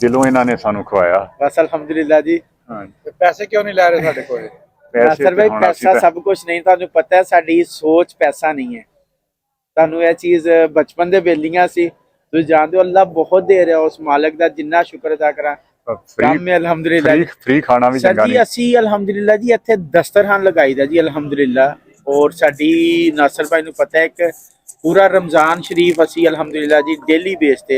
दिलों इन्होंने सानू खवाया। बस अल्हम्दुलिल्लाह जी। पैसे क्यों नहीं लै रहे साडे कोल? नासर भाई पैसा सब कुछ नहीं, ਤੁਹਾਨੂੰ ਪਤਾ ਹੈ ਸਾਡੀ ਸੋਚ ਪੈਸਾ ਨਹੀਂ ਹੈ। ਤੁਹਾਨੂੰ ਇਹ ਚੀਜ਼ ਬਚਪਨ ਦੇ ਵੇਲੀਆਂ ਸੀ, ਤੁਸੀਂ ਜਾਣਦੇ ਹੋ। ਅੱਲਾ ਬਹੁਤ ਦੇ ਰਿਹਾ, ਉਸ ਮਾਲਕ ਦਾ ਜਿੰਨਾ ਸ਼ੁਕਰ ਅਦਾ ਕਰਾਂ। ਕੰਮ ਹੈ ਅਲਹਮਦੁਲਿल्लाह ਜੀ। फ्री खाना भी चंगा नहीं। ਅਸੀਂ ਅਲਹਮਦੁਲਿल्लाह ਜੀ ਇੱਥੇ ਦਸਤਰਖਾਨ ਲਗਾਈਦਾ ਜੀ ਅਲਹਮਦੁਲਿल्लाह। ਔਰ ਸਾਡੀ ਨਾਸਰ ਭਾਈ ਨੂੰ ਪਤਾ ਹੈ ਕਿ पूरा रमजान शरीफ असी अल्हम्दुलिल्लाह जी डेली बेस ते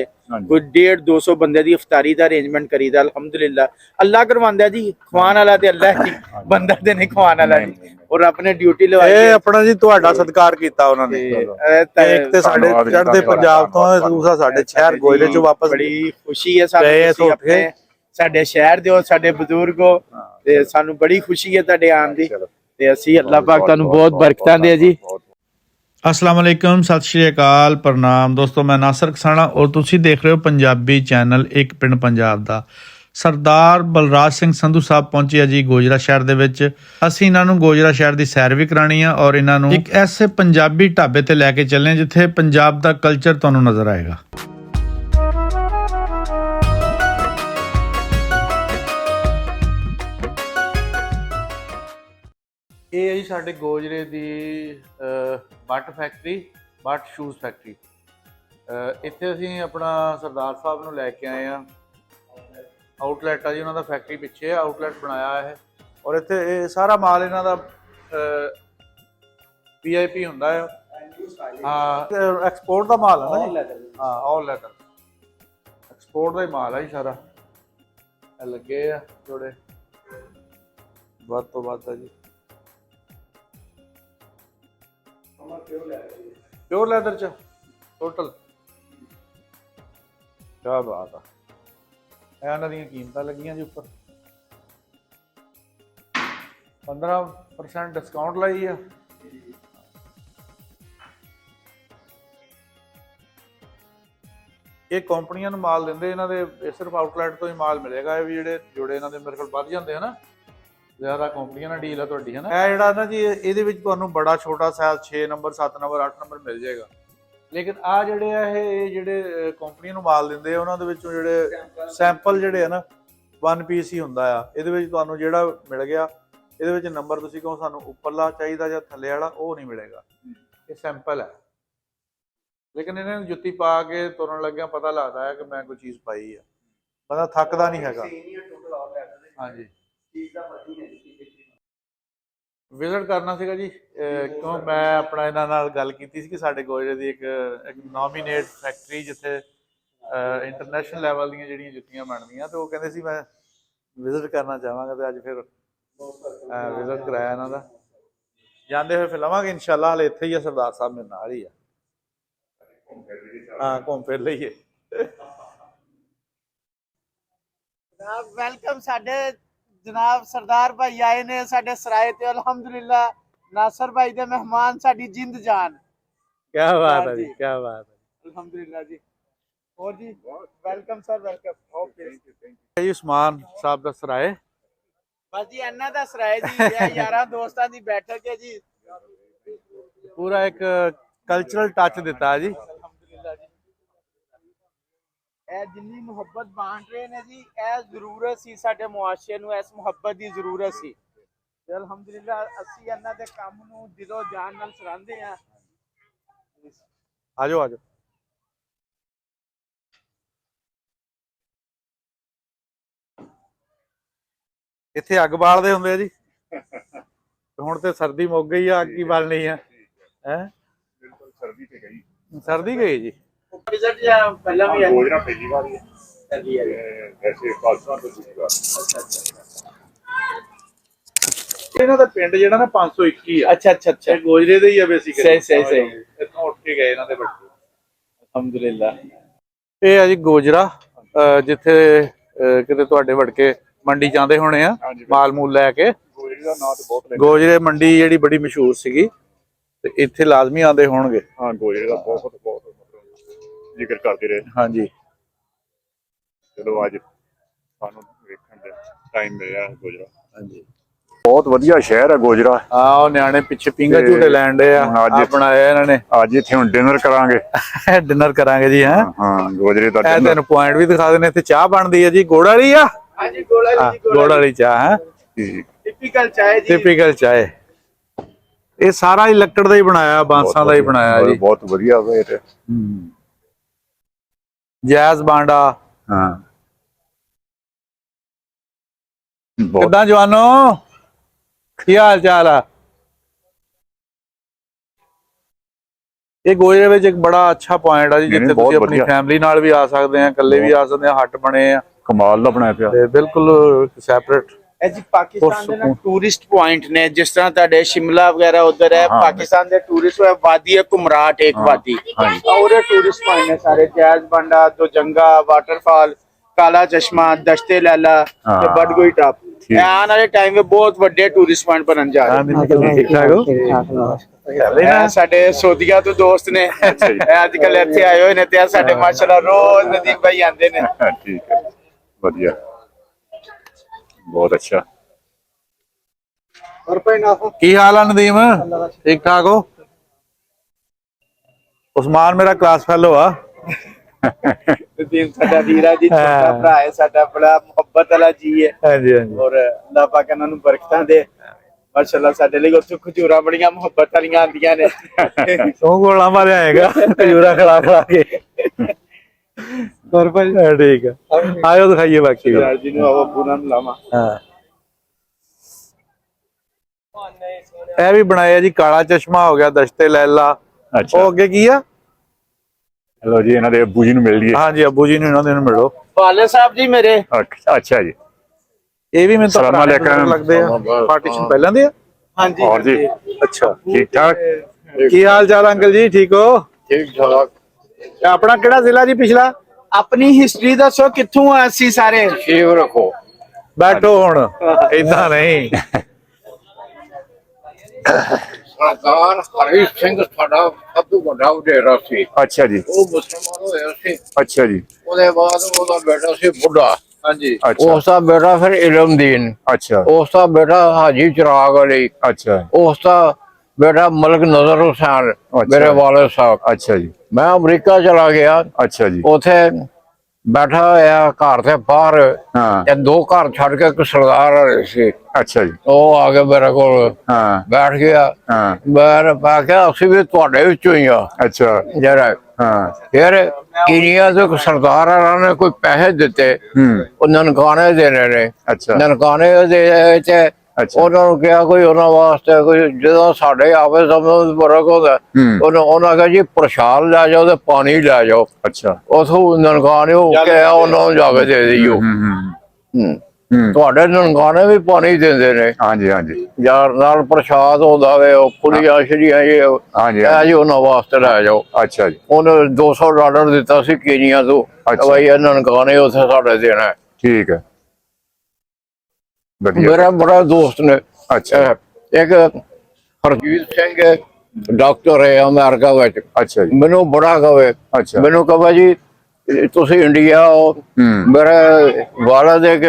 कोई 150-200 बंदे दी इफ्तारी दा अरेंजमेंट करीदा अल्हम्दुलिल्लाह। अल्लाह करवांदा जी, खवान वाला ते अल्लाह जी, बंदा ते नहीं खवान वाला जी। और अपने ड्यूटी लवाई ਇਹ ਆਪਣਾ ਜੀ ਤੁਹਾਡਾ ਸਤਿਕਾਰ ਕੀਤਾ ਉਹਨਾਂ ਨੇ। ਇੱਕ ਤੇ ਸਾਡੇ ਚੜ੍ਹਦੇ ਪੰਜਾਬ ਤੋਂ, ਦੂਸਰਾ ਸਾਡੇ ਸ਼ਹਿਰ ਗੋਇਲੇ ਚੋਂ ਵਾਪਸ। बड़ी खुशी है सानू अपने ਸਾਡੇ ਸ਼ਹਿਰ ਦੇ ਹੋ, ਸਾਡੇ ਬਜ਼ੁਰਗ ਹੋ ਤੇ ਸਾਨੂੰ ਬੜੀ ਖੁਸ਼ੀ ਹੈ ਤੁਹਾਡੇ ਆਉਣ ਦੀ ਤੇ ਅਸੀਂ ਅੱਲਾਹ ਪਾਕ ਤੁਹਾਨੂੰ ਬਹੁਤ ਬਰਕਤਾਂ ਦੇ ਜੀ। अस्सलाम वालेकुम, सत श्री अकाल, प्रणाम दोस्तों। मैं नासर खसाना और तुसी देख रहे हो पंजाबी चैनल एक पिंड पंजाब दा। सरदार बलराज सिंह संधू साहब पहुंचे जी गोजरा शहर दे विच। असीं इन्हां नूं गोजरा शहर दी सैर भी करानी है और इन्हां नूं एक ऐसे पंजाबी ढाबे ते लैके चलने जिथे पंजाब दा कल्चर तुहानूं नज़र आएगा। ਇਹ ਹੈ ਜੀ ਸਾਡੇ ਗੋਜਰੇ ਦੀ but factory, but shoes factory. ਇੱਥੇ ਅਸੀਂ ਆਪਣਾ ਸਰਦਾਰ ਸਾਹਿਬ ਨੂੰ ਲੈ ਕੇ ਆਏ ਆ। ਆਊਟਲੈਟ ਆ ਜੀ ਉਹਨਾਂ ਦਾ, ਫੈਕਟਰੀ ਪਿੱਛੇ ਆਊਟਲੈਟ ਬਣਾਇਆ ਹੈ। ਔਰ ਇੱਥੇ ਇਹ ਸਾਰਾ ਮਾਲ ਇਹਨਾਂ ਦਾ VIP ਹੁੰਦਾ ਹੈ। ਹਾਂ, ਐਕਸਪੋਰਟ ਦਾ ਮਾਲ ਹੈ ਨਾ ਜੀ। ਹਾਂ, ਆਲ ਲੈਦਰ ਐਕਸਪੋਰਟ ਦਾ ਹੀ ਮਾਲ ਹੈ ਜੀ ਸਾਰਾ। ਇਹ ਲੱਗੇ ਆ ਜੋੜੇ ਵੱਧ ਤੋਂ ਵੱਧ ਆ ਜੀ। प्योर लैदर च टोटल क्या बात है। इन्हां दी कीमतां लगियां जी उपर 15% डिस्काउंट लाई है। ਇਹ ਕੰਪਨੀਆਂ ਨੂੰ ਮਾਲ ਦਿੰਦੇ, ਇਹਨਾਂ ਦੇ ਸਿਰਫ ਆਊਟਲੈਟ ਤੋਂ ਹੀ ਮਾਲ ਮਿਲੇਗਾ। ਇਹ ਵੀ ਜਿਹੜੇ ਜੋੜੇ ਇਹਨਾਂ ਦੇ ਮੇਰੇ ਕੋਲ ਵੱਧ ਜਾਂਦੇ ਹਨ, ਜ਼ਿਆਦਾ ਕੰਪਨੀਆਂ ਨਾਲ ਡੀਲ ਆ ਤੁਹਾਡੀ ਹੈ ਨਾ। ਇਹ ਜਿਹੜਾ ਨਾ ਜੀ, ਇਹਦੇ ਵਿੱਚ ਤੁਹਾਨੂੰ ਬੜਾ ਛੋਟਾ ਸਾਈਜ਼ 6 ਨੰਬਰ 7 ਨੰਬਰ 8 ਨੰਬਰ ਮਿਲ ਜਾਏਗਾ। ਲੇਕਿਨ ਆ ਜਿਹੜੇ ਆ ਇਹ ਜਿਹੜੇ ਕੰਪਨੀ ਨੂੰ ਮਾਲ ਦਿੰਦੇ ਆ, ਉਹਨਾਂ ਦੇ ਵਿੱਚੋਂ ਜਿਹੜੇ ਸੈਂਪਲ ਜਿਹੜੇ ਆ ਨਾ, 1 ਪੀਸ ਹੀ ਹੁੰਦਾ ਆ। ਇਹਦੇ ਵਿੱਚ ਤੁਹਾਨੂੰ ਜਿਹੜਾ ਮਿਲ ਗਿਆ, ਇਹਦੇ ਵਿੱਚ ਨੰਬਰ ਤੁਸੀਂ ਕਹੋ ਸਾਨੂੰ ਉੱਪਰਲਾ ਚਾਹੀਦਾ ਜਾਂ ਥੱਲੇ ਵਾਲਾ, ਉਹ ਨਹੀਂ ਮਿਲੇਗਾ। ਇਹ ਸੈਂਪਲ ਹੈ। ਲੇਕਿਨ ਇਹਨਾਂ ਨੂੰ ਜੁੱਤੀ ਪਾ ਕੇ ਤੁਰਨ ਲੱਗਿਆ ਪਤਾ ਲੱਗਦਾ ਹੈ ਕਿ ਮੈਂ ਕੋਈ ਚੀਜ਼ ਪਾਈ ਆ। ਬੰਦਾ ਥੱਕਦਾ ਨਹੀਂ ਹੈਗਾ। ਹਾਂਜੀ, ਵਿਜ਼ਿਟ ਕਰਨਾ ਸੀਗਾ ਜੀ, ਕਿਉਂ ਮੈਂ ਆਪਣਾ ਇਹਨਾਂ ਨਾਲ ਗੱਲ ਕੀਤੀ ਸੀ ਕਿ ਸਾਡੇ ਗੋਜਰੇ ਦੀ ਇੱਕ ਨੋਮੀਨੇਟ ਫੈਕਟਰੀ ਜਿੱਥੇ ਇੰਟਰਨੈਸ਼ਨਲ ਲੈਵਲ ਦੀਆਂ ਜਿਹੜੀਆਂ ਜੁੱਤੀਆਂ ਬਣਦੀਆਂ, ਤੇ ਉਹ ਕਹਿੰਦੇ ਸੀ ਮੈਂ ਵਿਜ਼ਿਟ ਕਰਨਾ ਚਾਹਾਂਗਾ। ਤੇ ਅੱਜ ਫਿਰ ਵਿਜ਼ਿਟ ਕਰਾਇਆ ਇਹਨਾਂ ਦਾ। ਜਾਂਦੇ ਹੋਏ ਫਿਰ ਲਵਾਂਗੇ ਇਨਸ਼ਾਅੱਲਾ। ਹਾਲੇ ਇੱਥੇ ਹੀ ਆ ਸਰਦਾਰ ਸਾਹਿਬ ਮੇਰੇ ਨਾਲ ਹੀ ਆ। ਹਾਂ, ਘੁੰਮ ਫਿਰ ਲਈਏ। ਵੈਲਕਮ। ਸਾਡੇ जनाब सरदार भाई आए ने साडे सराय ते अल्हम्दुलिल्लाह। नासर भाई दे मेहमान साडी जिंद जान। क्या बात है जी, क्या बात है। अल्हम्दुलिल्लाह जी। और जी वेलकम सर, वेलकम। ओके जी, उस्मान साहब दा सराय। बस जी इन्ना दा सराय जी, यारां दोस्तां दी बैठक है जी। पूरा एक कल्चरल टच दिता है जी। जिन्नी मुहब्बत बांट रहे ने जी, जरूरत सी साडे मुआशरे नूं, इस मुहब्बत दी जरूरत सी। ते अल्हम्दुलिल्लाह असी इन्हां दे काम नूं दिलों जान नाल सराहंदे हां। आजो आजो। ਇੱਥੇ ਅੱਗ ਬਾਲਦੇ ਹੁੰਦੇ ਆ ਜੀ। ਹੁਣ ਤੇ ਸਰਦੀ ਮੁੱਕ ਗਈ ਆ, ਅੱਗ ਹੀ ਬਾਲਣੀ ਆ। ਹੈ ਬਿਲਕੁਲ ਸਰਦੀ ਤੇ ਗਈ। ਸਰਦੀ ਗਈ ਜੀ। विजिट या पहला भी है? गोजरा पहली बार ही है। पहली है वैसे खालसा तो दूसरी बार। अच्छा। ਇਹਨਾਂ ਦਾ ਪਿੰਡ ਜਿਹੜਾ ਨਾ 521 ਆ। अच्छा। ਇਹ ਗੋਜਰੇ ਦੇ ਹੀ ਆ ਬੇਸਿਕਲੀ। सही। ਇੱਥੋਂ ਉੱਠ ਕੇ ਗਏ ਇਹਨਾਂ ਦੇ ਬੱਚੇ अल्हम्दुलिल्लाह। ਇਹ ਆ ਜੀ ਗੋਜਰਾ, ਜਿੱਥੇ ਕਿਤੇ ਤੁਹਾਡੇ ਵੜਕੇ ਮੰਡੀ ਜਾਂਦੇ ਹੋਣੇ ਆ ਮਾਲ ਮੂਲ ਲੈ ਕੇ। गोजरे ਦਾ ਨਾਂ ਤਾਂ ਬਹੁਤ ਲੈਂਦਾ। ਗੋਜਰੇ ਮੰਡੀ ਜਿਹੜੀ ਬੜੀ ਮਸ਼ਹੂਰ ਸੀਗੀ, ਤੇ ਇੱਥੇ ਲਾਜ਼ਮੀ ਆਉਂਦੇ ਹੋਣਗੇ। ਹਾਂ, गोजरे ਦਾ ਬਹੁਤ ਜ਼ਿਕਰ ਕਰਦੇ ਰਹੇ। ਹਾਂਜੀ, ਚਲੋ ਅੱਜ ਸਾਨੂੰ ਵੇਖਣ ਦਾ ਟਾਈਮ ਮਿਲਿਆ गोजरा। ਹਾਂਜੀ। ਬਹੁਤ ਵਧੀਆ ਸ਼ਹਿਰ ਹੈ ਗੋਜਰਾ। ਉਹ ਨਿਆਣੇ ਪਿੱਛੇ ਪਿੰਗਾ ਝੂਟੇ ਲੈਣ ਦੇ ਆ, ਅੱਜ ਬਣਾਇਆ ਇਹਨਾਂ ਨੇ। ਅੱਜ ਇੱਥੇ ਹੁਣ ਡਿਨਰ ਕਰਾਂਗੇ। ਡਿਨਰ ਕਰਾਂਗੇ ਜੀ। ਹੈ ਹਾਂ ਗੋਜਰੇ ਦਾ ਇਹ dinner। ਤੈਨੂੰ ਪੁਆਇੰਟ ਵੀ ਦਿਖਾ ਦੇਣੇ। ਇੱਥੇ ਚਾਹ ਬਣਦੀ ਹੈ ਜੀ, ਗੁੜ ਵਾਲੀ ਆ। ਹਾਂਜੀ ਗੋਲਾ ਜੀ, ਗੁੜ ਵਾਲੀ ਚਾਹ ਹੈ, ਠੀਕ। ਟਿਪੀਕਲ ਚਾਹ ਜੀ। ਟਿਪੀਕਲ ਚਾਹ। ਇਹ ਸਾਰਾ ਹੀ ਲੱਕੜ ਦਾ ਹੀ ਬਣਾਇਆ, ਬਾਂਸਾਂ ਦਾ ਹੀ ਬਣਾਇਆ ਜੀ। ਬਹੁਤ ਵਧੀਆ ਵੇ ਤੇ। ਜੈਜ਼ ਬਾਂਡਾ। ਹਾਂ ਬਹੁਤ ਕਿੱਦਾਂ ਜਵਾਨੋ, ਕੀ ਹਾਲ ਚਾਲ ਆ? ਇਹ ਗੋਜਰੇ ਵਿੱਚ ਇੱਕ ਬੜਾ ਅੱਛਾ ਪੁਆਇੰਟ ਆ ਜੀ, ਜਿੱਥੇ ਤੁਸੀਂ ਆਪਣੀ ਫੈਮਿਲੀ ਨਾਲ ਵੀ ਆ ਸਕਦੇ ਆ, ਇਕੱਲੇ ਵੀ ਆ ਸਕਦੇ ਆ। ਹੱਟ ਬਣੇ ਆ, ਕਮਾਲ ਦਾ ਬਣਾਇਆ ਪਿਆ ਤੇ ਬਿਲਕੁਲ ਸੈਪਰੇਟ। ਇਹ ਜੀ ਪਾਕਿਸਤਾਨ ਦੇ ਨਾ ਟੂਰਿਸਟ ਪੁਆਇੰਟ ਨੇ, ਜਿਸ ਤਰ੍ਹਾਂ ਤੁਹਾਡੇ ਸ਼ਿਮਲਾ ਵਗੈਰਾ ਉਧਰ ਹੈ। ਪਾਕਿਸਤਾਨ ਦੇ ਟੂਰਿਸਟ ਵਾਦੀ ਹੈ ਕੁਮਰਾਟ, ਇੱਕ ਵਾਦੀ ਔਰ ਟੂਰਿਸਟ ਪੁਆਇੰਟ ਨੇ ਸਾਰੇ। ਜੈਜ਼ ਬਾਂਡਾ, ਦੁਜੰਗਾ ਵਾਟਰਫਾਲ, ਕਾਲਾ ਚਸ਼ਮਾ, ਦਸ਼ਤੇ ਲੈਲਾ ਤੇ ਬਡਗੋਈ ਟਾਪ। ਇਹ ਆਉਣ ਵਾਲੇ ਟਾਈਮ ਵਿੱਚ ਬਹੁਤ ਵੱਡੇ ਟੂਰਿਸਟ ਪੁਆਇੰਟ ਬਣਨ ਜਾ ਰਹੇ। ਠੀਕ ਠਾਕ ਹੋ? ਸਾਡੇ ਸੋਦੀਆ ਤੋਂ ਦੋਸਤ ਨੇ, ਅੱਜ ਕੱਲ ਇੱਥੇ ਆਏ ਹੋਏ ਨੇ ਤੇ ਸਾਡੇ ਮਾਸ਼ਾਅੱਲਾ ਰੋਜ਼ ਨਦੀਮ ਭਾਈ ਆਂਦੇ ਨੇ। ਠੀਕ ਹੈ, ਵਧੀਆ, ਬਹੁਤ ਅੱਛਾ। ਕੀ ਹਾਲ ਆ ਨਦੀਮ? ਠੀਕ ਠਾਕ ਹੋ? ਉਸਮਾਨ ਮੇਰਾ ਕਲਾਸ ਫੈਲੋ ਆ। ਨਦੀਮ ਸਾਡਾ ਵੀਰਾ ਜੀ, ਛੋਟਾ ਭਰਾ ਹੈ ਸਾਡਾ, ਬੜਾ ਮੁਹੱਬਤ ਵਾਲਾ ਜੀ ਹੈ। ਹਾਂਜੀ ਹਾਂਜੀ। ਔਰ ਅੱਲਾਹ ਪਾਕ ਇਹਨਾਂ ਨੂੰ ਬਰਕਤਾਂ ਦੇ। ਮਾਸ਼ਾਅੱਲਾ ਸਾਡੇ ਲਈ ਉੱਥੇ ਖਜੂਰਾਂ ਬੜੀਆਂ ਮੁਹੱਬਤ ਵਾਲੀਆਂ ਆਂਦੀਆਂ ਨੇ। ਤੂੰ ਗੋਲਾ ਮਾਰਿਆ ਆਏਗਾ ਖਜੂਰਾ ਖਿਲਾ ਖਿਲਾ ਕੇ। ਠੀਕ ਹੈ, ਆਇਓ ਦਿਖਾਈਏ ਬਾਕੀ ਵੀ। ਜੀ ਨੂੰ ਆਵਾ ਪੂਰਾ ਲਾਵਾ। ਹਾਂ, ਇਹ ਵੀ ਬਣਾਇਆ ਜੀ, ਕਾਲਾ ਚਸ਼ਮਾ ਹੋ ਗਿਆ, ਦਸ਼ਤੇ ਲੈਲਾ। ਅੱਛਾ, ਉਹ ਅੱਗੇ ਕੀ ਆ? ਚਲੋ ਜੀ, ਇਹਨਾਂ ਦੇ ਅੱਬੂ ਜੀ ਨੂੰ ਮਿਲ ਲਈਏ। ਹਾਂਜੀ, ਅੱਬੂ ਜੀ ਨੂੰ ਇਹਨਾਂ ਦੇ ਨੂੰ ਮਿਲੋ। ਵਾਲੇ ਸਾਹਿਬ ਜੀ ਮੇਰੇ। ਅੱਛਾ ਜੀ, ਇਹ ਵੀ ਮੈਨੂੰ ਤਾਂ ਸਲਾਮ ਅਲੈਕੁਮ ਲੱਗਦੇ ਆ, ਪਾਰਟੀਸ਼ਨ ਪਹਿਲਾਂ ਦੇ ਆ। ਹਾਂਜੀ ਹੋਰ ਜੀ, ਅੱਛਾ, ਠੀਕ ਠਾਕ। ਕੀ ਹਾਲ ਚਾਲ ਅੰਕਲ ਜੀ? ਠੀਕ ਹੋ? ਠੀਕ ਠਾਕ। ਆਪਣਾ ਕਿਹੜਾ ਜ਼ਿਲ੍ਹਾ ਜੀ ਪਿਛਲਾ? ਆਪਣੀ ਹਿਸਟਰੀ ਦੱਸੋ, ਕਿੱਥੋਂ ਆ ਅਸੀਂ ਸਾਰੇ? ਸ਼ੇਵ ਰੱਖੋ। ਬੈਠੋ ਹੁਣ, ਏਦਾਂ ਨਹੀਂ। ਸਰਦਾਰ ਹਰੀ ਸਿੰਘ ਸਾਡਾ ਸਭ ਤੋਂ ਵੱਡਾ ਵਡੇਰਾ ਸੀ। ਅੱਛਾ ਜੀ, ਉਹ ਮੁਸਲਮਾਨ ਹੋਇਆ ਸੀ। ਅੱਛਾ ਜੀ, ਉਹਦੇ ਬਾਅਦ ਉਹਦਾ ਬੇਟਾ ਸੀ ਬੁੱਢਾ। ਹਾਂਜੀ, ਅੱਛਾ, ਉਸ ਦਾ ਬੇਟਾ ਫਿਰ ਇਲਮਦੀਨ। ਅੱਛਾ, ਉਸ ਦਾ ਬੇਟਾ ਹਾਜੀ ਚਿਰਾਗ ਅਲੀ। ਅੱਛਾ, ਉਸ ਦਾ ਬੇਟਾ ਮਲਕ ਨਜ਼ਰ ਹੁਸੈਨ, ਮੇਰੇ ਵਾਲਿਦ ਸਾਹਿਬ। ਅੱਛਾ ਜੀ, ਮੈਂ ਅਮਰੀਕਾ ਚਲਾ ਗਿਆ, ਅੱਛਾ ਜੀ, ਉਥੇ ਬੈਠਾ ਹੋਇਆ ਘਰ ਦੇ ਬਾਹਰ। ਹਾਂ, ਤੇ ਦੋ ਘਰ ਛੱਡ ਕੇ ਇੱਕ ਸਰਦਾਰ ਆ ਰਹੇ ਸੀ। ਅੱਛਾ ਜੀ, ਉਹ ਆ ਕੇ ਮੇਰੇ ਕੋਲ ਹਾਂ, ਬੈਠ ਗਿਆ। ਹਾਂ, ਮੈਂ ਕਿਹਾ ਅਸੀਂ ਵੀ ਤੁਹਾਡੇ ਵਿੱਚੋਂ ਹੀ ਆ ਅੱਛਾ, ਜਰਾ। ਹਾਂ, ਫਿਰ ਕੀਨੀਆ ਦੇ ਸਰਦਾਰਾਂ ਨੇ ਕੋਈ ਪੈਸੇ ਦਿੱਤੇ, ਉਹ ਨਨਕਾਣੇ ਦੇਣੇ ਨੇ। ਅੱਛਾ, ਨਨਕਾਣੇ ਦੇ ਤੇ ਉਹਨਾਂ ਨੂੰ ਕਿਹਾ ਕੋਈ ਉਹਨਾਂ ਵਾਸਤੇ ਕੋਈ, ਜਦੋਂ ਸਾਡੇ ਆਪੇ ਸਮਝ ਫਰਕ ਹੁੰਦਾ, ਉਹਨਾਂ ਕਿਹਾ ਜੀ ਪ੍ਰਸ਼ਾਦ ਲੈ ਜਾਓ ਤੇ ਪਾਣੀ ਲੈ ਜਾਓ। ਅੱਛਾ, ਉਥੋਂ ਨਨਕਾਣੇ ਹੋ ਕੇ ਉਹਨਾਂ ਨੂੰ ਜਾ ਕੇ ਦੇ ਦਿਓ। ਤੁਹਾਡੇ ਨਨਕਾਣੇ ਵੀ ਪਾਣੀ ਦਿੰਦੇ ਨੇ। ਹਾਂਜੀ ਹਾਂਜੀ, ਯਾਰ ਨਾਲ ਪ੍ਰਸ਼ਾਦ ਹੁੰਦਾ ਵੇ, ਉਹ ਪੁਲੀਆਂ ਸ਼ਰੀਆਂ ਹਾਂਜੀ ਜੀ ਉਹਨਾਂ ਵਾਸਤੇ ਲੈ ਜਾਓ। ਅੱਛਾ ਜੀ, ਉਹਨੇ $200 ਦਿੱਤਾ ਸੀ ਕੀਨੀਆ ਤੋਂ, ਬਈ ਇਹਨਾਂ ਨਨਕਾਣੇ ਉੱਥੇ ਸਾਡੇ ਦੇਣਾ। ਠੀਕ ਹੈ, ਵਧੀਆ। ਮੇਰਾ ਬੜਾ ਦੋਸਤ ਨੇ, ਅੱਛਾ, ਇੱਕ ਹਰਜੀਤ ਸਿੰਘ ਡਾਕਟਰ ਹੈ ਅਮਰੀਕਾ ਵਿੱਚ। ਅੱਛਾ ਜੀ, ਮੈਨੂੰ ਬੜਾ ਕਵੇ, ਅੱਛਾ, ਮੈਨੂੰ ਕਹੇ ਜੀ ਤੁਸੀਂ ਇੰਡੀਆ ਹੋ। ਮੇਰੇ ਵਾਲਦ ਇੱਕ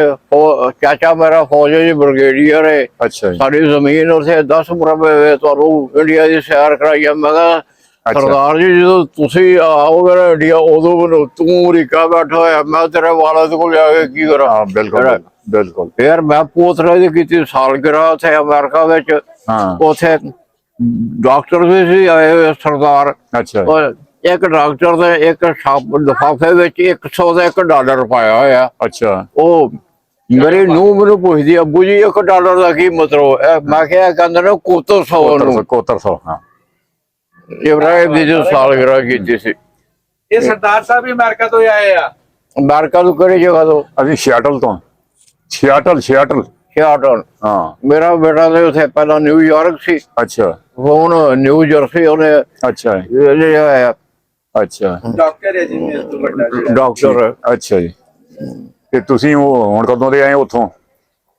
ਚਾਚਾ ਮੇਰਾ ਫੌਜ ਜੀ ਬ੍ਰਿਗੇਡੀਅਰ ਹੈ। ਅੱਛਾ ਜੀ, ਸਾਡੀ ਜ਼ਮੀਨ ਉੱਥੇ 10 ਮੁਰਬੇ ਤੁਹਾਨੂੰ ਇੰਡੀਆ ਦੀ ਸੈਰ ਕਰਾਈ ਆ। ਮੈਂ ਕਿਹਾ ਸਰਦਾਰ ਜੀ ਜਦੋਂ ਤੁਸੀਂ ਆਓਗੇ ਨਾ ਇੰਡੀਆ, ਉਦੋਂ ਮੈਨੂੰ ਤੂੰ ਅਮਰੀਕਾ ਬੈਠਾ ਹੋਇਆ, ਮੈਂ ਤੇਰੇ ਵਾਲਦ ਕੋਲ ਜਾ ਕੇ ਕੀ ਕਰਾਂ? ਬਿਲਕੁਲ ਬਿਲਕੁਲ। ਫਿਰ ਮੈਂ ਪੋਤਰੇ ਦੀ ਕੀਤੀ ਸਾਲਗਿਰਾ ਉੱਥੇ ਅਮਰੀਕਾ ਵਿੱਚ। ਉੱਥੇ ਡਾਕਟਰ ਵੀ ਸੀ ਆਏ ਹੋਏ ਸਰਦਾਰ। ਅੱਛਾ, ਇੱਕ ਡਾਕਟਰ ਦੇ ਇੱਕ ਲਿਫਾਫੇ ਵਿੱਚ $101 ਪਾਇਆ ਹੋਇਆ। ਅੱਛਾ, ਉਹ ਮੇਰੀ ਨੂੰਹ ਮੈਨੂੰ ਪੁੱਛਦੀ, ਅੱਬੂ ਜੀ $1 ਦਾ ਕੀ ਮਤਲਬ? ਮੈਂ ਕਿਹਾ ਕਹਿੰਦੇ ਨੇ ਕੋਤਰ 100। ਹਾਂ, ਇਬਰਾਹਿਮ ਦੀ ਜੋ ਸਾਲਗਿਰਾ ਕੀਤੀ ਸੀ। ਇਹ ਸਰਦਾਰ ਸਾਹਿਬ ਵੀ ਅਮਰੀਕਾ ਤੋਂ ਆਏ ਆ। ਅਮਰੀਕਾ ਤੋਂ ਕਿਹੜੀ ਜਗ੍ਹਾ ਤੋਂ? ਅਸੀਂ ਸਿਆਟਲ ਤੋਂ। ਸਿਆਟਲ। ਹਾਂ, ਮੇਰਾ ਬੇਟਾ ਤੇ ਉੱਥੇ ਪਹਿਲਾਂ ਨਿਊਯਾਰਕ ਸੀ। ਅੱਛਾ, ਹੁਣ ਨਿਊ ਜਰਸੀ ਉਹਨੇ। ਅੱਛਾ, ਅੱਛਾ, ਡਾਕਟਰ ਹੈ ਜੀ ਮੇਰੇ ਤੋਂ ਵੱਡਾ। ਡਾਕਟਰ। ਅੱਛਾ ਜੀ, ਤੇ ਤੁਸੀਂ ਉਹ ਹੁਣ ਕਦੋਂ ਦੇ ਆਏ ਉੱਥੋਂ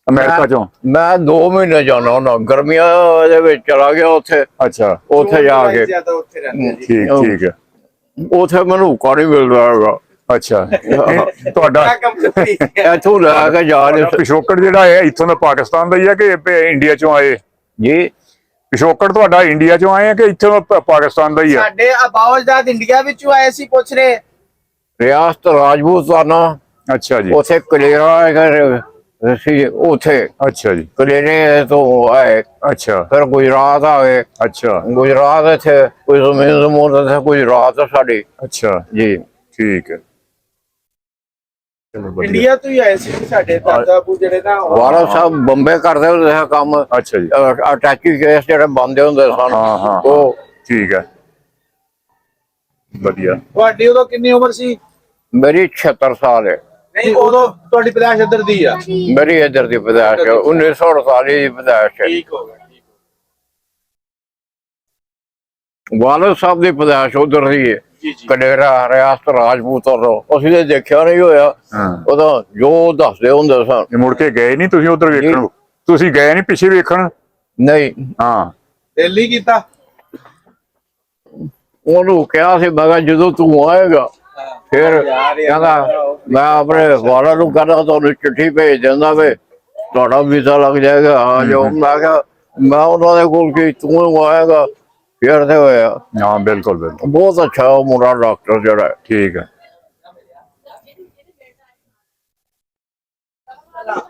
ਅਮਰੀਕਾ ਚੋਂ? ਮੈਂ 2 ਮਹੀਨੇ ਜਾਣਾ ਹੁੰਦਾ, ਗਰਮੀਆਂ ਦੇ ਵਿੱਚ ਚਲਾ ਗਿਆ ਉੱਥੇ। ਅੱਛਾ, ਉੱਥੇ ਜਾ ਕੇ ਜ਼ਿਆਦਾ ਉੱਥੇ ਰਹਿੰਦੇ ਜੀ। ਠੀਕ ਹੈ। ਉੱਥੇ ਮੈਨੂੰ ਹੁੱਕਾ ਨਹੀਂ ਮਿਲਦਾ ਹੈਗਾ। ਅੱਛਾ ਤੁਹਾਡਾ ਇੱਥੋਂ ਲੈ ਕੇ ਜਾ ਰਹੇ ਪਿਛੋਕੜ ਜਿਹੜਾ ਹੈ ਇੱਥੋਂ ਦਾ ਪਾਕਿਸਤਾਨ ਦਾ ਹੀ ਹੈ ਕਿ ਇੰਡੀਆ ਚੋਂ ਆਏ? ਜੀ। ਪਿਛੋਕੜ ਤੁਹਾਡਾ ਇੰਡੀਆ ਚੋਂ ਆਏ ਹੈ ਕਿ ਇੱਥੋਂ ਦਾ ਪਾਕਿਸਤਾਨ ਦਾ ਹੀ ਹੈ? ਸਾਡੇ ਅਬਾਉਜਦਾਦ ਇੰਡੀਆ ਵਿੱਚੋਂ ਆਏ ਸੀ, ਪੁੱਛ ਰਹੇ। ਰਿਆਸਤ ਰਾਜਪੂਤਾਨਾ, ਅੱਛਾ ਜੀ, ਉੱਥੇ ਕਲੇਰਾ ਸੀ, ਉੱਥੇ ਅੱਛਾ ਜੀ, ਕਲੇਰੇ ਤੋਂ ਆਏ। ਅੱਛਾ ਫਿਰ ਗੁਜਰਾਤ ਆ ਗਏ। ਅੱਛਾ ਗੁਜਰਾਤ ਇੱਥੇ ਕੋਈ ਜ਼ਮੀਨ ਜ਼ਮੂਨ ਇੱਥੇ ਗੁਜਰਾਤ ਆ ਸਾਡੀ। ਅੱਛਾ ਜੀ। ਠੀਕ ਹੈ, ਚਲੋ ਵਧੀਆ। ਇੰਡੀਆ ਤੋਂ ਹੀ ਆਏ ਸੀ ਸਾਡੇ ਦਾਦਾ ਬੂ ਜਿਹੜੇ ਨਾ ਵਾਲਾ ਸਾਹਿਬ ਬੰਬੇ ਕਰਦੇ ਹੁੰਦੇ ਸੀ ਕੰਮ, ਅੱਛਾ ਜੀ, ਅਟੈਚੀ ਕੇਸ ਜਿਹੜੇ ਬੰਦੇ ਹੁੰਦੇ ਸਨ। ਹਾਂ ਹਾਂ ਉਹ ਠੀਕ ਹੈ, ਵਧੀਆ। ਤੁਹਾਡੀ ਉਦੋਂ ਕਿੰਨੀ ਉਮਰ ਸੀ? ਮੇਰੀ 76 ਸਾਲ ਹੈ। ਨਹੀਂ, ਉਦੋਂ ਤੁਹਾਡੀ ਪੈਦਾਇਸ਼ ਇੱਧਰ ਦੀ ਆ। ਮੇਰੀ ਇੱਧਰ ਦੀ ਪੈਦਾਇਸ਼ ਹੈ, 1948 ਦੀ ਪੈਦਾਇਸ਼ ਹੈ। ਠੀਕ ਹੋ ਗਿਆ, ਠੀਕ ਵਾਲਦ ਸਾਹਿਬ ਦੀ ਪੈਦਾਇਸ਼ ਉਧਰ ਦੀ ਹੈ, ਜੀ ਜੀ। ਕਲੇਰਾ ਰਿਆਸਤ ਰਾਜਪੂਤ ਵੱਲੋਂ। ਅਸੀਂ ਤੇ ਦੇਖਿਆ ਨਹੀਂ ਹੋਇਆ, ਹਾਂ, ਉਹਦਾ ਜੋ ਦੱਸਦੇ ਹੁੰਦੇ ਸਨ। ਇਹ ਮੁੜ ਕੇ ਗਏ ਨਹੀਂ ਤੁਸੀਂ ਉਧਰ ਵੇਖਣ? ਤੁਸੀਂ ਗਏ ਨਹੀਂ ਪਿੱਛੇ ਵੇਖਣ? ਨਹੀਂ, ਹਾਂ, ਦਿੱਲੀ ਕੀਤਾ। ਉਹਨੂੰ ਕਿਹਾ ਸੀ, ਮੈਂ ਕਿਹਾ ਜਦੋਂ ਤੂੰ ਆਏਗਾ ਫਿਰ ਕਹਿੰਦਾ ਮੈਂ ਆਪਣੇ ਵਾਲਾ ਨੂੰ ਕਹਿੰਦਾ ਤੁਹਾਨੂੰ ਚਿੱਠੀ ਭੇਜ ਦਿੰਦਾ ਵੇ, ਤੁਹਾਡਾ ਵੀਜ਼ਾ ਲੱਗ ਜਾਏਗਾ, ਆ ਜਾਓ। ਮੈਂ ਕਿਹਾ ਮੈਂ ਉਹਨਾਂ ਦੇ ਕੋਲ ਕੀ, ਤੂੰ ਆਏਗਾ ਫਿਰ ਤੇ ਹੋਇਆ। ਹਾਂ, ਬਿਲਕੁਲ ਬਿਲਕੁਲ, ਬਹੁਤ ਅੱਛਾ ਉਹ ਮੁੰਡਾ ਡਾਕਟਰ ਜਿਹੜਾ ਹੈ। ਠੀਕ ਹੈ,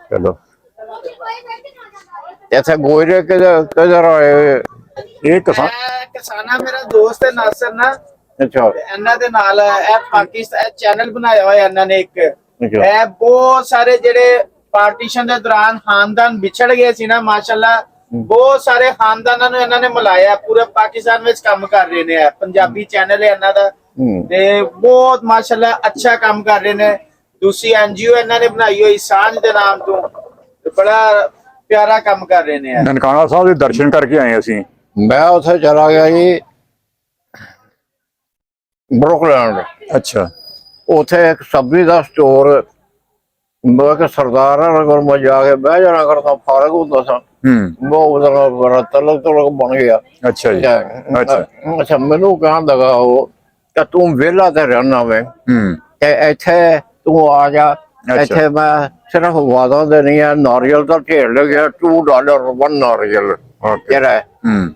ਚਲੋ। ਇੱਥੇ ਗੋਇਰੇ ਕਿਧਰ ਆਏ? ਇਹ ਕਿਸਾਨ ਕਿਸਾਨਾ ਮੇਰਾ ਦੋਸਤ ਹੈ ਨਾਸਰ ਨਾ, ਅੱਛਾ ਇਹਨਾਂ ਦੇ ਨਾਲ ਇਹ ਪਾਕਿਸਤਾਨ ਚੈਨਲ ਬਣਾਇਆ ਹੋਇਆ ਇਹਨਾਂ ਨੇ ਇੱਕ। ਅੱਛਾ ਇਹ ਬਹੁਤ ਸਾਰੇ ਜਿਹੜੇ ਪਾਰਟੀਸ਼ਨ ਦੇ ਦੌਰਾਨ ਖਾਨਦਾਨ ਵਿਛੜ ਗਏ ਸੀ ਨਾ, ਮਾਸ਼ਾਅੱਲਾ ਬਹੁਤ ਸਾਰੇ ਖਾਨਦਾਨਾਂ ਨੂੰ ਇਹਨਾਂ ਨੇ ਮਿਲਾਇਆ। ਪੂਰੇ ਪਾਕਿਸਤਾਨ ਵਿੱਚ ਕੰਮ ਕਰ ਰਹੇ ਨੇ। ਪੰਜਾਬੀ ਚੈਨਲ ਹੈ ਇਹਨਾਂ ਦਾ ਤੇ ਬਹੁਤ ਮਾਸ਼ਾਅੱਲਾ ਅੱਛਾ ਕੰਮ ਕਰ ਰਹੇ ਨੇ। ਦੂਸਰੀ ਐਨਜੀਓ ਇਹਨਾਂ ਨੇ ਬਣਾਈ ਹੋਈ ਸਾਂਝ ਦੇ ਨਾਮ ਤੋਂ, ਤੇ ਬੜਾ ਪਿਆਰਾ ਕੰਮ ਕਰ ਰਹੇ ਨੇ। ਨਨਕਾਣਾ ਸਾਹਿਬ ਦੇ ਦਰਸ਼ਨ ਕਰਕੇ ਆਏ ਅਸੀਂ। ਮੈਂ ਉੱਥੇ ਚਲਾ ਗਿਆ ਜੀ, ਬਰੁਕਲੈਂਡ। ਅੱਛਾ, ਉੱਥੇ ਇੱਕ ਸਬਜ਼ੀ ਦਾ ਸਟੋਰ, ਮੈਂ ਕਿ ਸਰਦਾਰਾਂ ਨਾਲ ਮੈਂ ਜਾ ਕੇ ਬਹਿ ਜਾਣਾ ਕਰਦਾ, ਫਾਰਗ ਹੁੰਦਾ ਸਾਂ। ਬਹੁਤ ਬੜਾ ਤਲਕ ਬਣ ਗਿਆ। ਅੱਛਾ ਜੀ, ਅੱਛਾ, ਅੱਛਾ ਮੈਨੂੰ ਕਹਿਣ ਲੱਗਾ ਉਹ ਕਿ ਤੂੰ ਵਿਹਲਾ ਤੇ ਰਹਿਣਾ ਵੇ, ਤੇ ਇੱਥੇ ਤੂੰ ਆ ਜਾ। ਇੱਥੇ ਮੈਂ ਸਿਰਫ ਵਾਦਾ ਦੇ ਨਹੀਂ ਹੈ, ਨਾਰੀਅਲ ਦਾ ਢੇਰ ਲੱਗਿਆ, $2 1 ਨਾਰੀਅਲ ਜਿਹੜਾ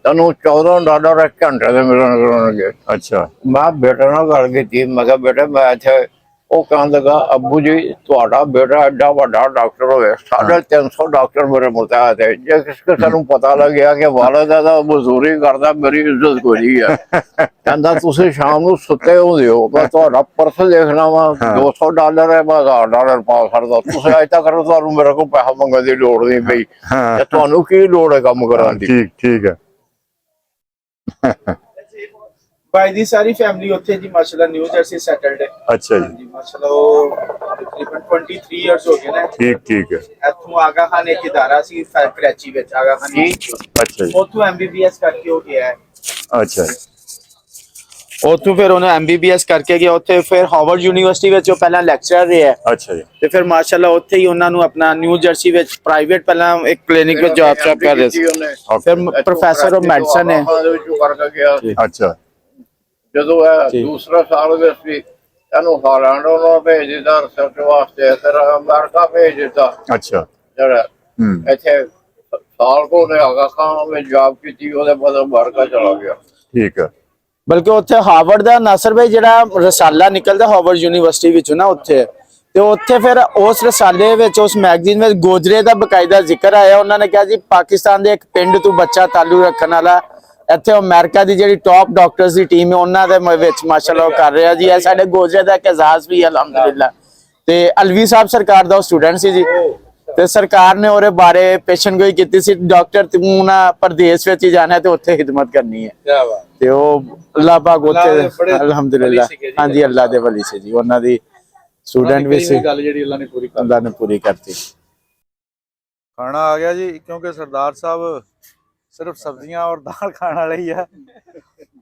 ਤੈਨੂੰ $14 ਇੱਕ ਘੰਟੇ ਦੇ ਮਿਲਣਗੇ। ਅੱਛਾ, ਮੈਂ ਬੇਟੇ ਨਾਲ ਗੱਲ ਕੀਤੀ, ਮੈਂ ਕਿਹਾ ਬੇਟੇ ਮੈਂ ਇੱਥੇ, ਉਹ ਕਹਿਣ ਲੱਗਾ ਅੱਬੂ ਜੀ ਤੁਹਾਡਾ ਬੇਟਾ ਐਡਾ ਵੱਡਾ ਡਾਕਟਰ ਹੋਵੇ, 350 ਡਾਕਟਰ ਮੇਰੇ ਮੁਤਾਬਕ ਹੈ, ਜੇ ਕਿਸੇ ਨੂੰ ਪਤਾ ਲੱਗਿਆ ਕਿ ਵਾਲਦ ਦਾ ਮਜ਼ਦੂਰੀ ਕਰਦਾ, ਮੇਰੀ ਇੱਜ਼ਤ ਕੋਈ ਹੈ। ਕਹਿੰਦਾ ਤੁਸੀਂ ਸ਼ਾਮ ਨੂੰ ਸੁੱਤੇ ਹੁੰਦੇ ਹੋ, ਮੈਂ ਤੁਹਾਡਾ ਪਰਸ ਦੇਖਣਾ ਵਾ, $200 ਹੈ, ਮੈਂ $1000 ਪਾ ਸਕਦਾ। ਤੁਸੀਂ ਅਜੇ ਤੱਕ ਤੁਹਾਨੂੰ ਮੇਰੇ ਕੋਲ ਪੈਸਾ ਮੰਗਣ ਦੀ ਲੋੜ ਨਹੀਂ ਪਈ, ਤੇ ਤੁਹਾਨੂੰ ਕੀ ਲੋੜ ਹੈ ਕੰਮ ਕਰਾਉਣ ਦੀ? ਠੀਕ ਠੀਕ ਹੈ। ਭਾਈ ਦੀ ਸਾਰੀ ਫੈਮਿਲੀ ਉੱਥੇ ਜੀ ਮਾਸ਼ਾਅੱਲਾ ਨਿਊ ਜਰਸੀ ਸੈਟਲਡ ਹੈ। ਅੱਛਾ ਜੀ, ਮਾਸ਼ਾਅੱਲਾ ਉਹ ਤਕਰੀਬਨ 23 ਇਅਰਸ ਹੋ ਗਏ ਨੇ। ਠੀਕ ਠੀਕ ਹੈ। ਇੱਥੋਂ ਆਗਾ ਖਾਨ ਇੱਕ ਇਦਾਰਾ ਸੀ ਕਰਾਚੀ ਵਿੱਚ, ਆਗਾ ਖਾਨ ਜੀ, ਅੱਛਾ ਜੀ, ਉੱਥੋਂ MBBS ਕਰਕੇ ਹੋ ਗਿਆ ਹੈ। ਅੱਛਾ ਜੀ, ਉੱਥੋਂ ਫਿਰ ਉਹਨੇ MBBS ਕਰਕੇ ਗਿਆ, ਉੱਥੇ ਫਿਰ ਹਾਰਵਰਡ ਯੂਨੀਵਰਸਿਟੀ ਵਿੱਚ ਉਹ ਪਹਿਲਾਂ ਲੈਕਚਰਰ ਰਿਹਾ, ਅੱਛਾ ਜੀ, ਤੇ ਫਿਰ ਮਾਸ਼ਾਅੱਲਾ ਉੱਥੇ ਹੀ ਉਹਨਾਂ ਨੂੰ ਆਪਣਾ ਨਿਊ ਜਰਸੀ ਵਿੱਚ ਪ੍ਰਾਈਵੇਟ ਪਹਿਲਾਂ ਇੱਕ ਕਲੀਨਿਕ ਵਿੱਚ ਜੌਬ ਕਰ ਰਹੇ ਸੀ। ਫਿਰ ਪ੍ਰੋਫੈਸਰ ਆਫ ਮੈਡੀਸਨ ਹੈ। ਅੱਛਾ, ਜਦੋਂ ਇਹ ਦੂਸਰਾ ਸਾਲ ਵਿੱਚ ਵੀ ਇਹਨੂੰ ਹਾਲੈਂਡ ਉਹਨਾਂ ਭੇਜ ਦਿੱਤਾ ਰਿਸਰਚ ਵਾਸਤੇ, ਫਿਰ ਅਮਰੀਕਾ ਭੇਜ ਦਿੱਤਾ। ਅੱਛਾ, ਜਿਹੜਾ ਇੱਥੇ ਸਾਲ ਕੋ ਨੇ ਆਗਾ ਖਾਨ ਵਿੱਚ ਜੌਬ ਕੀਤੀ, ਉਹਦੇ ਬਾਅਦ ਅਮਰੀਕਾ ਚਲਾ ਗਿਆ। ਠੀਕ ਹੈ। ਬਲਕਿ ਉੱਥੇ ਹਾਰਵਰਡ ਦਾ ਨਾਸਰ ਭਾਈ ਜਿਹੜਾ ਰਸਾਲਾ ਨਿਕਲਦਾ ਹਾਰਵਰਡ ਯੂਨੀਵਰਸਿਟੀ ਵਿੱਚੋਂ ਨਾ, ਉੱਥੇ ਤੇ ਉੱਥੇ ਫਿਰ ਉਸ ਰਸਾਲੇ ਵਿੱਚ, ਉਸ ਮੈਗਜ਼ੀਨ ਵਿੱਚ ਗੋਜਰੇ ਦਾ ਬਕਾਇਦਾ ਜ਼ਿਕਰ ਆਇਆ। ਉਹਨਾਂ ਨੇ ਕਿਹਾ ਜੀ ਪਾਕਿਸਤਾਨ ਦੇ ਇੱਕ ਪਿੰਡ ਤੋਂ ਬੱਚਾ ਤਾਲੂ ਰੱਖਣ ਵਾਲਾ ਇੱਥੇ ਅਮਰੀਕਾ ਦੀ ਜਿਹੜੀ ਟੌਪ ਡਾਕਟਰਸ ਦੀ ਟੀਮ ਹੈ ਉਹਨਾਂ ਦੇ ਵਿੱਚ ਮਾਸ਼ਾਅੱਲਾ ਉਹ ਕਰ ਰਿਹਾ ਜੀ। ਇਹ ਸਾਡੇ ਗੋਜਰੇ ਦਾ ਇੱਕ ਇਜਾਜ਼ ਵੀ ਹੈ ਅਲਹਮਦੁਲਿਲਾ। ਤੇ ਅਲਵੀ ਸਾਹਿਬ ਸਰਕਾਰ ਦਾ ਉਹ ਸਟੂਡੈਂਟ ਸੀ ਜੀ, ਤੇ ਸਰਕਾਰ ਨੇ ਉਹਦੇ ਬਾਰੇ ਪੇਸ਼ਨ ਗੋਈ ਕੀਤੀ ਸੀ, ਡਾਕਟਰ ਤੂੰ ਨਾ ਪ੍ਰਦੇਸ਼ ਵਿੱਚ ਹੀ ਜਾਣਾ ਤੇ ਉੱਥੇ ਖਿਦਮਤ ਕਰਨੀ ਹੈ। ਤੇ ਉਹ ਅੱਲਾਹ ਪਾਕ ਉੱਥੇ ਅਲਹਮਦੁਲਿਲਾ, ਹਾਂਜੀ ਅੱਲਾਹ ਦੇ ਵਲੀ ਸੀ ਜੀ। ਉਹਨਾਂ ਦੀ ਸਟੂਡੈਂਟ ਵੀ ਸੀ, ਗੱਲ ਜਿਹੜੀ ਅੱਲਾਹ ਨੇ ਪੂਰੀ ਕਰਤੀ। ਖਾਣਾ ਆ ਗਿਆ ਜੀ, ਕਿਉਂਕਿ ਸਰਦਾਰ ਸਾਹਿਬ ਸਿਰਫ ਸਬਜ਼ੀਆਂ ਔਰ ਦਾਲ ਖਾਣ ਵਾਲੇ ਹੀ ਆ,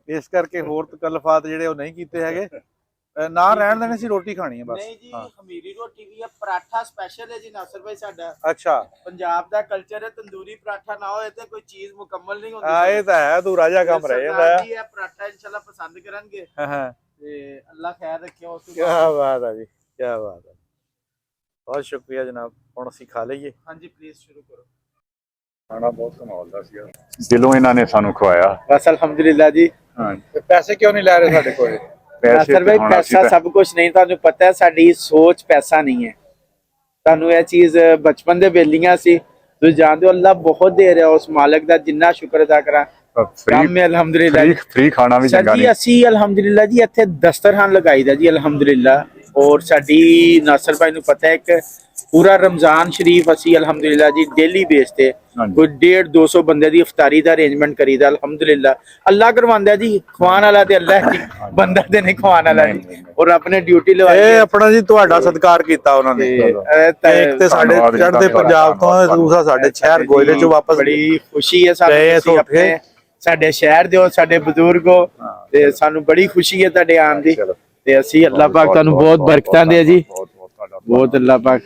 ਇਸ ਕਰਕੇ ਹੋਰ ਤਕੱਲਫਾਤ ਜਿਹੜੇ ਉਹ ਨਹੀਂ ਕੀਤੇ ਹੈਗੇ। ਨਾ ਰਹਿਣ ਦੇਣੇ ਸੀ, ਰੋਟੀ ਖਾਣੀ ਹੈ ਬਸ। ਨਹੀਂ ਜੀ, ਖਮੀਰੀ ਰੋਟੀ ਵੀ ਹੈ, ਪਰਾਠਾ ਸਪੈਸ਼ਲ ਹੈ ਜੀ ਨਾਸਰ ਭਾਈ ਸਾਡਾ। ਅੱਛਾ, ਪੰਜਾਬ ਦਾ ਕਲਚਰ ਹੈ, ਤੰਦੂਰੀ ਪਰਾਠਾ ਨਾ ਹੋਏ ਤੇ ਕੋਈ ਚੀਜ਼ ਮੁਕੰਮਲ ਨਹੀਂ ਹੁੰਦੀ। ਇਹ ਤਾਂ ਹੈ, ਤੂੰ ਰਾਜਾ ਕੰਮ ਰਹਿ ਜਾਂਦਾ ਹੈ। ਇਹ ਪਰਾਠਾ ਇਨਸ਼ਾਅੱਲਾ ਪਸੰਦ ਕਰਨਗੇ। ਤੇ ਅੱਲਾ ਖੈਰ ਰੱਖਿਓ ਉਸ ਤੋਂ ਕੀ ਬਾਅਦ। ਬਾਤ ਹੈ ਜੀ, ਕੀ ਬਾਤ ਹੈ। ਬਹੁਤ ਸ਼ੁਕਰੀਆ ਜਨਾਬ। ਹੁਣ ਅਸੀਂ ਖਾ ਲਈਏ। ਹਾਂਜੀ ਪਲੀਜ਼ ਸ਼ੁਰੂ ਕਰੋ। ਖਾਣਾ ਬਹੁਤ ਕਮਾਲ ਦਾ ਸੀ ਦਿਲੋਂ ਇਹਨਾਂ ਨੇ ਸਾਨੂੰ ਖਵਾਇਆ। ਬਸ ਅਲਹਮਦੁਲਿਲਾ ਜੀ। ਹਾਂ ਤੇ ਪੈਸੇ ਕਿਉਂ ਨਹੀਂ ਲੈ ਰਹੇ ਸਾਡੇ ਕੋਲ? ਨਾਸਰ ਭਾਈ ਹੁਣ ਅਸੀਂ ਪੈਸਾ ਤਾਂ- ਸਭ ਕੁਝ ਨਹੀਂ, ਤੁਹਾਨੂੰ ਪਤਾ ਹੈ ਸਾਡੀ ਸੋਚ ਪੈਸਾ ਨਹੀਂ ਹੈ। ਤੁਹਾਨੂੰ ਇਹ ਚੀਜ਼ ਬਚਪਨ ਦੇ ਵੇਲੀਆਂ ਸੀ, ਤੁਸੀਂ ਜਾਣਦੇ ਹੋ। ਅੱਲਾ ਬਹੁਤ ਦੇ ਰਿਹਾ, ਉਸ ਮਾਲਕ ਦਾ ਜਿੰਨਾ ਸ਼ੁਕਰ ਅਦਾ ਕਰਾਂ ਕੰਮ ਹੈ ਅਲਹਮਦੁਲਿਲਾ। ਫ੍ਰੀ ਖਾਣਾ ਵੀ ਸਰ ਚੰਗਾ ਜੀ ਨਹੀਂ। ਅਸੀਂ ਅਲਹਮਦੁਲਿਲਾ ਜੀ ਇੱਥੇ ਦਸਤਰਖਾਨ ਲਗਾਈਦਾ ਜੀ ਅਲਹਮਦੁਲਿਲਾ। ਔਰ ਸਾਡੀ ਨਾਸਰ ਭਾਈ ਨੂੰ ਪਤਾ ਹੈ ਇੱਕ ਪੂਰਾ ਰਮਜ਼ਾਨ ਸ਼ਰੀਫ ਅਸੀਂ ਅਲਹਮਦੁਲਿਲਾ ਜੀ ਡੇਲੀ ਬੇਸ ਤੇ ਹਾਂਜੀ। ਕੋਈ 150-200 ਬੰਦੇ ਦੀ ਇਫਤਾਰੀ ਦਾ ਅਰੇਂਜਮੈਂਟ ਕਰੀਦਾ ਅਲਹਮਦੁਲਿਲਾ। ਅੱਲਾ ਕਰਵਾਉਂਦਾ ਜੀ, ਖਵਾਉਣ ਵਾਲਾ ਤੇ ਅੱਲਾ ਹੈ, ਬੰਦਾ ਤੇ ਨਹੀਂ ਖਵਾਉਣ ਵਾਲਾ ਜੀ। ਔਰ ਆਪਣੇ ਡਿਊਟੀ ਲਵਾਈ ਇਹ ਆਪਣਾ ਜੀ ਤੁਹਾਡਾ ਸਤਿਕਾਰ ਕੀਤਾ ਉਹਨਾਂ ਨੇ। ਇੱਕ ਤੇ ਸਾਡੇ ਧੰਨਵਾਦ ਜੀ, ਚੜ੍ਹਦੇ ਧੰਨਵਾਦ। ਪੰਜਾਬ ਤੋਂ, ਦੂਸਰਾ ਸਾਡੇ ਸ਼ਹਿਰ ਗੋਇਲੇ ਚੋਂ ਵਾਪਸ ਬੜੀ ਖੁਸ਼ੀ ਹੈ ਸਾਨੂੰ, ਗਏ ਤੁਸੀਂ ਤੋਂ ਆਪਣੇ ਸਾਡੇ ਸ਼ਹਿਰ ਦੇ ਹੋ, ਸਾਡੇ ਬਜ਼ੁਰਗ ਹੋ, ਤੇ ਸਾਨੂੰ ਬੜੀ ਖੁਸ਼ੀ ਹੈ ਤੁਹਾਡੇ ਆਉਣ ਦੀ। ਤੇ ਅਸੀਂ ਅੱਲਾਹ ਪਾਕ ਤੁਹਾਨੂੰ ਬਹੁਤ ਬਰਕਤਾਂ ਦੇ ਜੀ, ਬਹੁਤ ਅੱਲਾਹ ਪਾਕ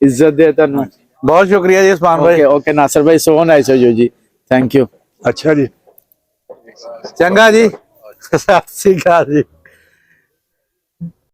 ਇੱਜ਼ਤ ਦੇ ਤੁਹਾਨੂੰ। ਬਹੁਤ ਸ਼ੁਕਰੀਆ ਜੀ ਉਸਮਾਨ ਭਾਈ। ਓਕੇ ਓਕੇ ਨਾਸਰ ਭਾਈ, ਸੋ ਨਾਈਸ ਹੋ ਜੀ, ਥੈਂਕ ਯੂ। ਅੱਛਾ ਜੀ। ਚੰਗਾ ਜੀ, ਸਤਿ ਸ੍ਰੀ ਅਕਾਲ ਜੀ।